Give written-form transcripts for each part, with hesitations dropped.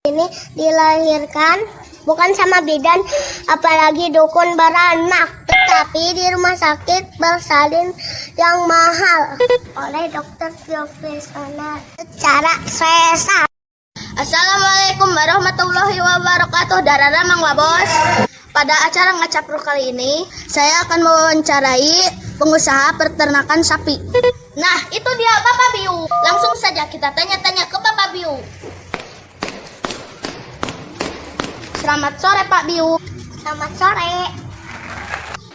ini dilahirkan bukan sama bidan, apalagi dukun beranak, tetapi di rumah sakit bersalin yang mahal oleh dokter profesional secara sesar. Assalamualaikum warahmatullahi wabarakatuh. Darara Mang Wabos. Pada acara Ngacapro kali ini, saya akan mewawancarai pengusaha peternakan sapi. Nah, itu dia Bapak Biu. Langsung saja kita tanya-tanya ke Bapak Biu. Selamat sore Pak Biu. Selamat sore.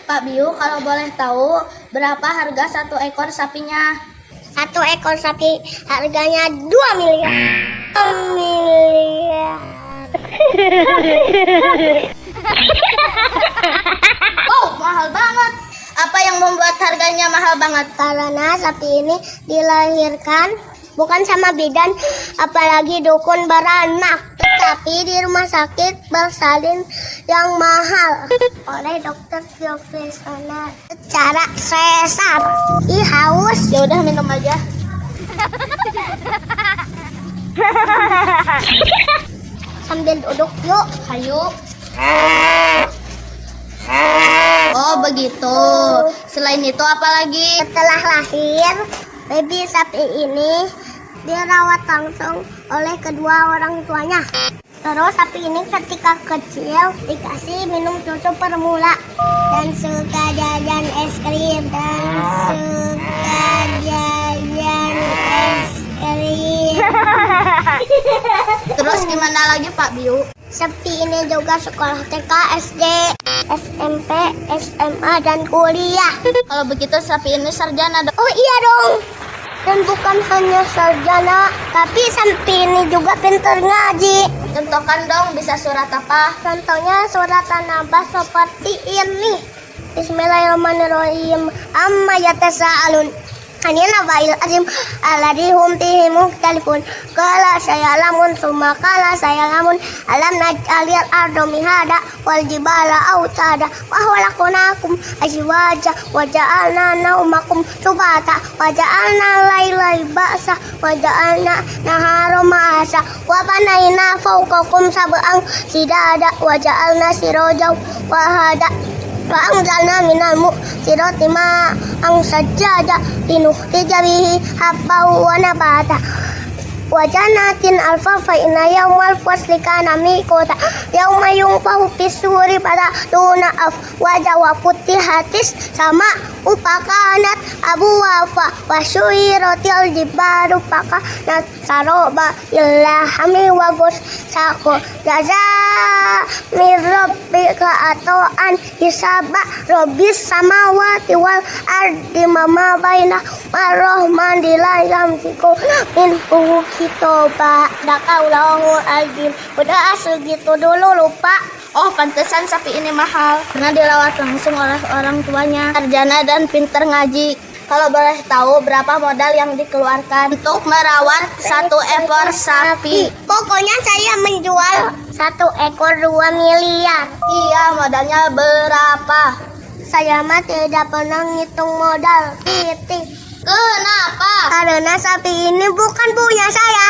Pak Biu, kalau boleh tahu berapa harga satu ekor sapinya? Satu ekor sapi harganya 2 miliar. 2 miliar. Wow, mahal banget. Apa yang membuat harganya mahal banget? Karena sapi ini dilahirkan bukan sama bidan, apalagi dukun beranak, tetapi di rumah sakit bersalin yang mahal oleh dokter profesional secara sesar. Ih, haus. Ya udah minum aja. Sambil duduk yuk. Hayu. Oh begitu. Selain itu apa lagi? Setelah lahir, baby sapi ini dirawat langsung oleh kedua orang tuanya. Terus sapi ini ketika kecil dikasih minum susu formula dan suka jajan es krim Terus gimana lagi Pak Biu? Sapi ini juga sekolah TK, SD, SMP, SMA, dan kuliah. Kalau begitu sapi ini sarjana dong. Oh iya dong. Dan bukan hanya sarjana, tapi sapi ini juga pintar ngaji. Contohkan dong, bisa surat apa? Contohnya surat An-Naba seperti ini. Bismillahirrahmanirrahim. Amma yatasaalun. Anil nabail azim alladhi hum fihi mukhtalifun. Qala sayalamun summa qala sayalamun alam naj'alil arda mihada wal jibala autada wa khalaqnakum azwaja wa ja'alna naumakum subata wa ja'alna laila libasa wa ja'alna nahara ma'asa wa banayna fawqakum sab'an sidada wa ja'alna sirajan wa hada wa anzalna minal mu'sirati ma'an sajjaja linukhrija bihi habban wa nabata wa jannatin alfafa inna yawmal fasli kana miqata yawma yunfahu fis-suri fatuna afwaja wa futihatis sama upakanat abwafa wa syuiratil jibalu pakanat saroba illahami wa gusako jaza min rabbika atoan hisaba rabbis samawati wal ardi mama baina marrahman dilayam tiku min kitobah dakaulahu azim. Udah asal gitu dulu lupa. Oh, pantesan sapi ini mahal karena dirawat langsung oleh orang tuanya, sarjana dan pintar ngaji. Kalau boleh tahu berapa modal yang dikeluarkan untuk merawat satu ekor sapi? Pokoknya saya menjual satu ekor 2 miliar. Iya, modalnya berapa? Saya mah tidak pernah ngitung modal. Titik. Kenapa? Karena sapi ini bukan punya saya.